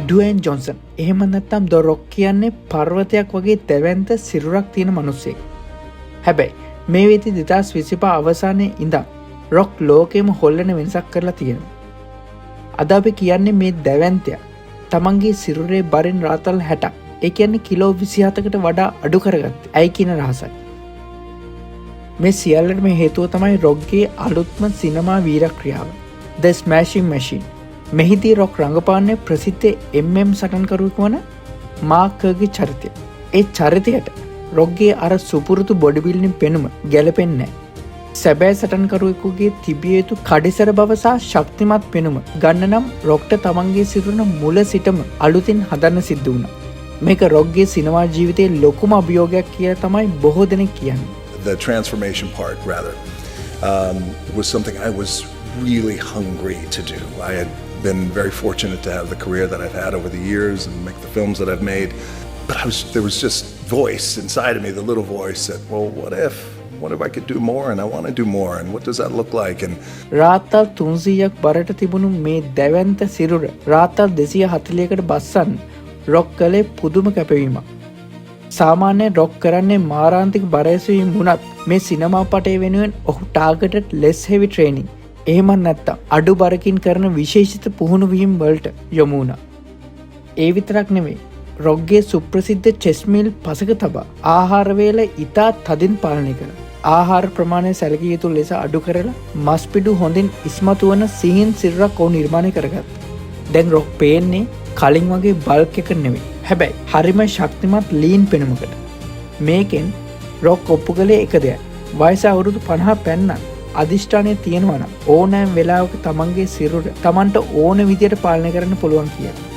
ඩුවේන් Johnson එහෙම නැත්නම් ද රොක් කියන්නේ පර්වතයක් වගේ දැවැන්ත සිරුරක් තියෙන මිනිස්සෙක්. හැබැයි මේ වෙති 2025 අවසානයේ ඉඳන් රොක් ලෝකෙම හොල්ලන වෙනසක් කරලා තියෙනවා. අද අපි කියන්නේ මේ දැවැන්තයා තමන්ගේ සිරුරේ බරින් රාතල් 60ක් ඒ කියන්නේ කිලෝ 27කට වඩා අඩු කරගත්තේ. ඇයි කියන රහසයි. මේ සියල්ලටම හේතුව තමයි රොක්ගේ අලුත්ම සිනමා වීරක්‍රියාව The Smashing Machine. මෙහිදී රොක් රංගපාන්නේ ප්‍රසිද්ධ සටන්කරුවෙකු වන මාර්ක්ගේ චරිතය. ඒ චරිතයට රොක්ගේ අර සුපුරුදු බොඩි බිල්ඩින් පෙනුම ගැලපෙන්නේ නැහැ. සැබෑ සටන්කරුවෙකුගේ තිබිය යුතු කඩිසර බව සහ ශක්තිමත් පෙනුම ගන්න නම් රොක්ට තමන්ගේ සිරුර මුල සිටම අලුතින් හදන්න සිද්ධ වුණා. මේක රොක්ගේ සිනමා ජීවිතයේ ලොකුම අභියෝගයක් කියලා තමයි බොහෝ දෙනෙක් කියන්නේ. The transformation part, rather, was something I was really hungry to do. I had been very fortunate to have the career that I've had over the years and make the films that I've made. But there was just voice inside of me, the little voice that, well, what if I could do more and I want to do more and what does that look like? And රාතල් 300ක් බරට තිබුණු මේ දැවැන්ත සිරුර රාතල් 240කට බස්සන්න රොක් කලේ පුදුම කැපවීමක්. සාමාන්‍ය රොක් කරන්නේ මාරාන්තික බරයසවීම් වුණත් මේ සිනමා පටය වෙනුවෙන් ඔහු ටාගටඩ් ලෙස් හෙවි ට්‍රේනිං එහෙමත් නැත්තම් අඩු බරකින් කරන විශේෂිත පුහුණුවීම් වලට යොමු වුණා. ඒ විතරක් නෙවෙයි රොක්ගේ සුප්‍රසිද්ධ චෙස් මීල් පසක තබා ආහාර වේල ඉතා තදින් පාලනය කළා. ආහාර ප්‍රමාණය සැලකිය යුතු ලෙස අඩු කරලා මස් පිඩු හොඳින් ඉස්මතු වන සිහින් සිරුරක් ඔහු නිර්මාණය කරගත්තා. දැන් රොක් පේන්නේ කලින් වගේ බල්ක් එක නෙවෙයි. හැබැයි හරිම ශක්තිමත් ලීන් පෙනුමකට. මේකෙන් රොක් ඔප්පු කළේ එක දෙයක්. වයස අවුරුදු 50 පැන්න අදිෂ්ඨානය තියෙනවා නම් ඕනෑම වෙලාවක තමන්ගේ සිරුර තමන්ට ඕන විදියට පාලනය කරන්න පුළුවන් කියලා.